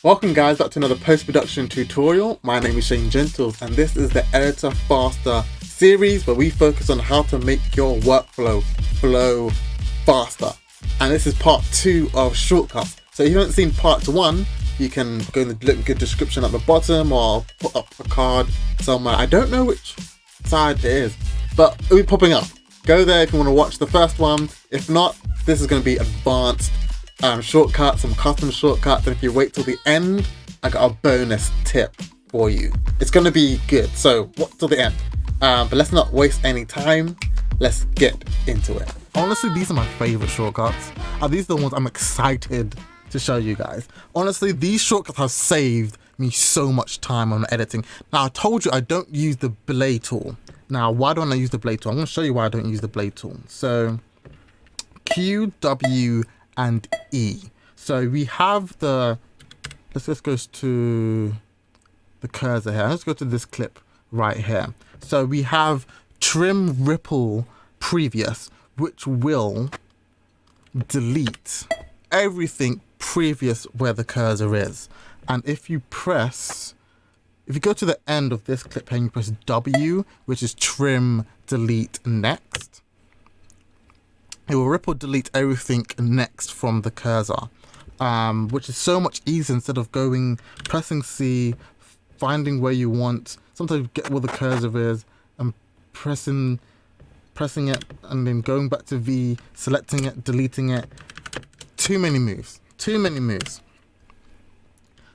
Welcome guys back to another post-production tutorial. My name is Shane Gentles and this is the Editor Faster series where we focus on how to make your workflow flow faster. And this is part 2 of shortcuts. So if you haven't seen part 1, you can go in the link description at the bottom or I'll put up a card somewhere. I don't know which side it is, but it'll be popping up. Go there if you want to watch the first one. If not, this is going to be advanced shortcuts, some custom shortcuts, and if you wait till the end, I got a bonus tip for you. It's going to be good, so watch till the end. But let's not waste any time. Let's get into it. Honestly, these are my favorite shortcuts. These are the ones I'm excited to show you guys. Honestly, these shortcuts have saved me so much time on editing. Now, I told you I don't use the blade tool. Now, why don't I use the blade tool? I'm going to show you why I don't use the blade tool. So, Q, W, and E. So we have the, let's just go to the cursor here. Let's go to this clip right here. So we have trim ripple previous, which will delete everything previous where the cursor is. And if you go to the end of this clip and you press W, which is trim delete next, it will ripple delete everything next from the cursor, which is so much easier instead of pressing C, finding where you want, sometimes get where the cursor is, and pressing it, and then going back to V, selecting it, deleting it. Too many moves.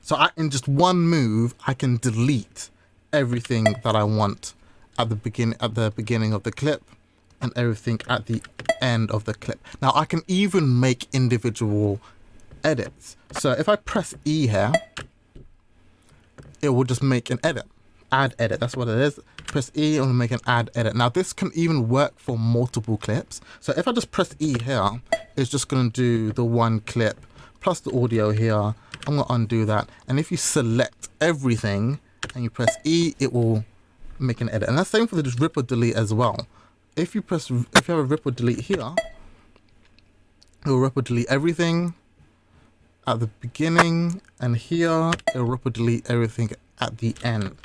So in just one move, I can delete everything that I want at the beginning of the clip, and everything at the end of the clip. Now I can even make individual edits. So if I press E here, it will just make an edit. Add edit, that's what it is. Press E, it will make an add edit. Now this can even work for multiple clips. So if I just press E here, it's just gonna do the one clip plus the audio here. I'm gonna undo that. And if you select everything and you press E, it will make an edit. And that's the same for the ripple delete as well. If you have a ripple delete here, it will ripple delete everything at the beginning, and here it will ripple delete everything at the end.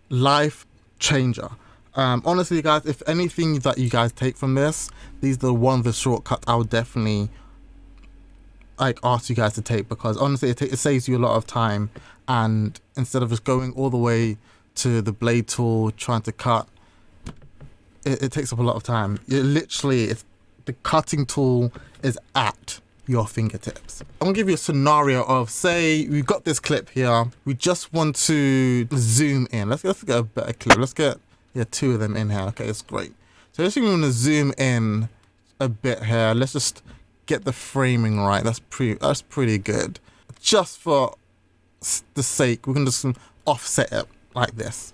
Life changer. Honestly, guys, if anything that you guys take from this, these are one of the shortcuts I would definitely ask you guys to take, because honestly, it saves you a lot of time, and instead of just going all the way to the blade tool trying to cut. It takes up a lot of time. The cutting tool is at your fingertips. I'm gonna give you a scenario of, say we've got this clip here. We just want to zoom in. Let's get a better clip. Let's get two of them in here. Okay, that's great. So let's want to zoom in a bit here. Let's just get the framing right. That's pretty good. Just for the sake, we're gonna just offset it like this.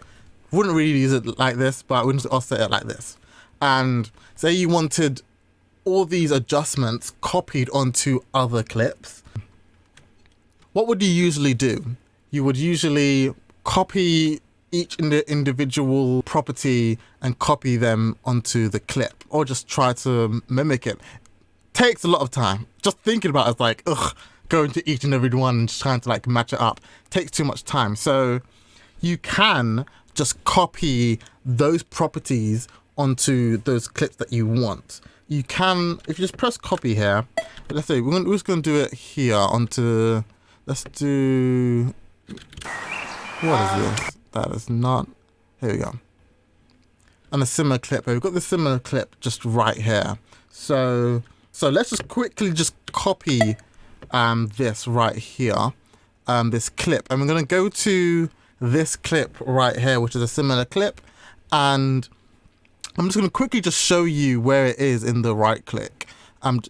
Wouldn't really use it like this, but we just offset it like this. And say you wanted all these adjustments copied onto other clips. What would you usually do? You would usually copy each individual property and copy them onto the clip, or just try to mimic it. Takes a lot of time. Just thinking about it is like, going to each and every one and just trying to match it up. Takes too much time. So you can just copy those properties onto those clips that you want. You can, if you just press copy here, let's say we're just going to do it here onto, let's do, what is this? That is not, here we go. And a similar clip, we've got the similar clip just right here. So let's just quickly just copy this right here, this clip, and we're going to go to this clip right here, which is a similar clip, and I'm just going to quickly just show you where it is in the right click.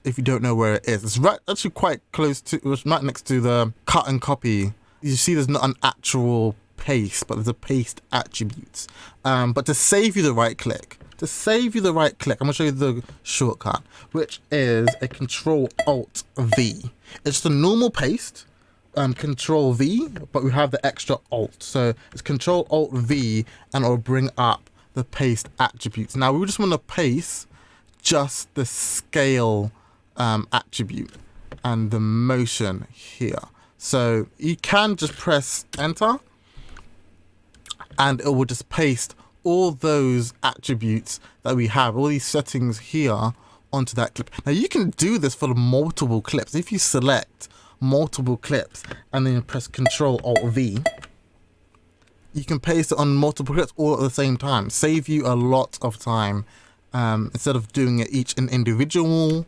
If you don't know where it is, it's right, actually quite close to, it's right next to the cut and copy. You see there's not an actual paste, but there's a paste attributes. But to save you the right click, I'm going to show you the shortcut, which is a Control-Alt-V. It's just a normal paste, Control V, but we have the extra Alt. So it's Control-Alt-V, and it'll bring up the paste attributes. Now we just want to paste just the scale attribute and the motion here. So you can just press enter and it will just paste all those attributes that we have, all these settings here onto that clip. Now you can do this for multiple clips. If you select multiple clips and then you press Control Alt V, you can paste it on multiple clips all at the same time. Save you a lot of time. Instead of doing it each an individual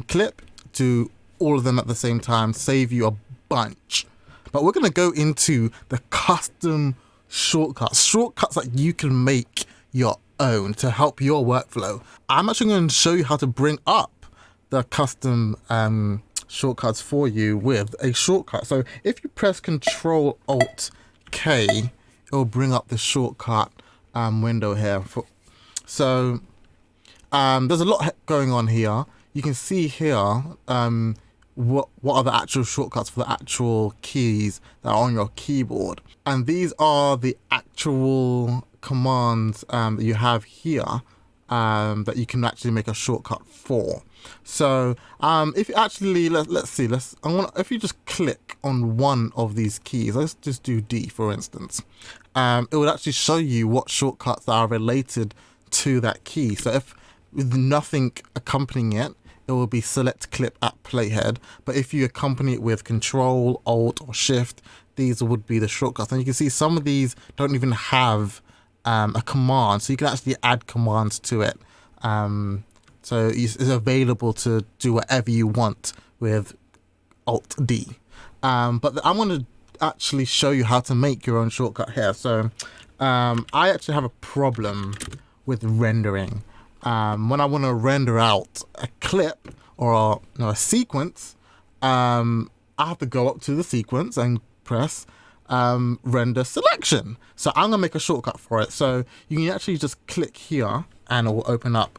clip, do all of them at the same time, save you a bunch. But we're gonna go into the custom shortcuts that you can make your own to help your workflow. I'm actually going to show you how to bring up the custom shortcuts for you with a shortcut. So if you press Control Alt K, it will bring up the shortcut window here. So there's a lot going on here. You can see here what are the actual shortcuts for the actual keys that are on your keyboard. And these are the actual commands that you have here that you can actually make a shortcut for. So if you actually, let's see, if you just click on one of these keys, let's just do D for instance, it would actually show you what shortcuts are related to that key. So if with nothing accompanying it, it will be select clip at playhead. But if you accompany it with Control, Alt, or Shift, these would be the shortcuts. And you can see some of these don't even have a command, so you can actually add commands to it. So it's available to do whatever you want with Alt D. But I'm going to actually show you how to make your own shortcut here. So I actually have a problem with rendering. When I want to render out a clip or a sequence, I have to go up to the sequence and press render selection. So I'm gonna make a shortcut for it. So you can actually just click here and it will open up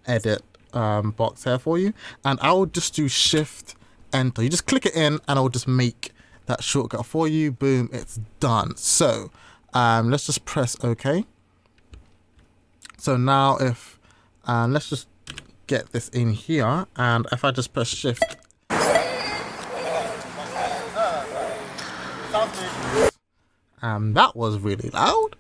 edit box here for you. And I will just do Shift Enter. You just click it in and I will just make that shortcut for you. Boom, it's done. So let's just press OK. So now if let's just get this in here, and if I just press Shift, that was really loud.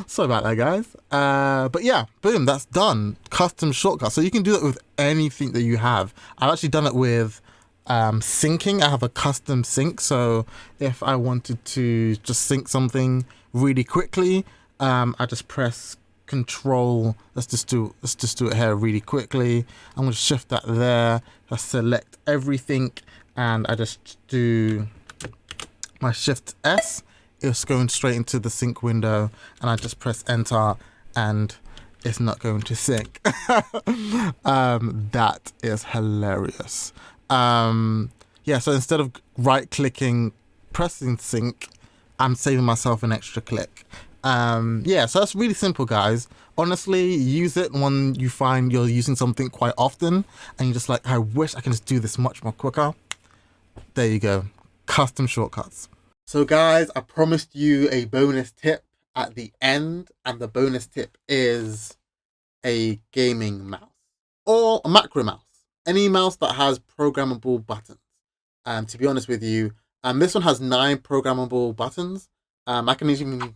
Sorry about that, guys. But yeah, boom, that's done. Custom shortcut. So you can do that with anything that you have. I've actually done it with syncing. I have a custom sync. So if I wanted to just sync something really quickly, I just press Control. Let's just do it here really quickly. I'm going to shift that there. I select everything, and I just do my Shift S. It's going straight into the sync window, and I just press enter, and it's not going to sync. That is hilarious. Yeah, so instead of right clicking, pressing sync, I'm saving myself an extra click. Yeah, so that's really simple, guys. Honestly, use it when you find you're using something quite often and you're just like, I wish I can just do this much more quicker. There you go. Custom shortcuts. So guys, I promised you a bonus tip at the end, and the bonus tip is a gaming mouse or a macro mouse. Any mouse that has programmable buttons. To be honest with you, this one has 9 programmable buttons. I can even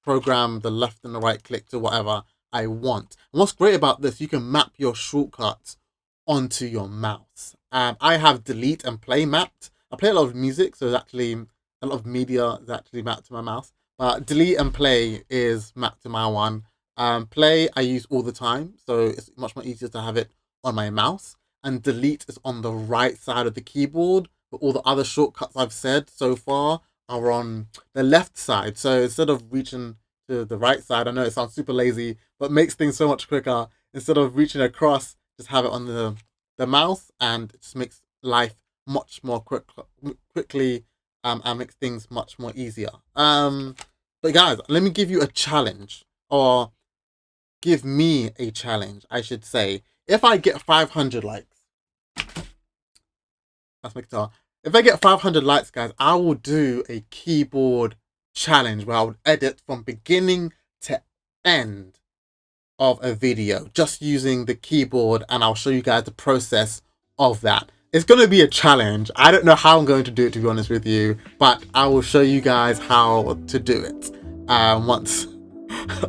program the left and the right click to whatever I want. And what's great about this, you can map your shortcuts onto your mouse. I have delete and play mapped. I play a lot of music, so there's actually a lot of media is actually mapped to my mouse. But delete and play is mapped to my one. Play I use all the time, so it's much more easier to have it on my mouse. And delete is on the right side of the keyboard, but all the other shortcuts I've said so far are on the left side. So instead of reaching to the right side, I know it sounds super lazy, but makes things so much quicker. Instead of reaching across, just have it on the mouse, and it just makes life much more quickly and makes things much more easier. But guys, let me give you a challenge, or give me a challenge, I should say. If I get 500 likes, that's my guitar. If I get 500 likes, guys, I will do a keyboard challenge where I would edit from beginning to end of a video just using the keyboard, and I'll show you guys the process of that. It's going to be a challenge. I don't know how I'm going to do it, to be honest with you, but I will show you guys how to do it once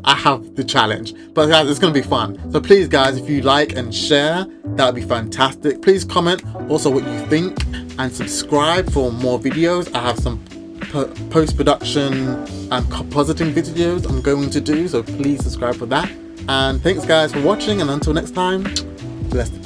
I have the challenge. But guys, it's going to be fun. So please guys, if you like and share, that would be fantastic. Please comment also what you think and subscribe for more videos. I have some post-production and compositing videos I'm going to do, so please subscribe for that. And thanks guys for watching, and until next time, blessed.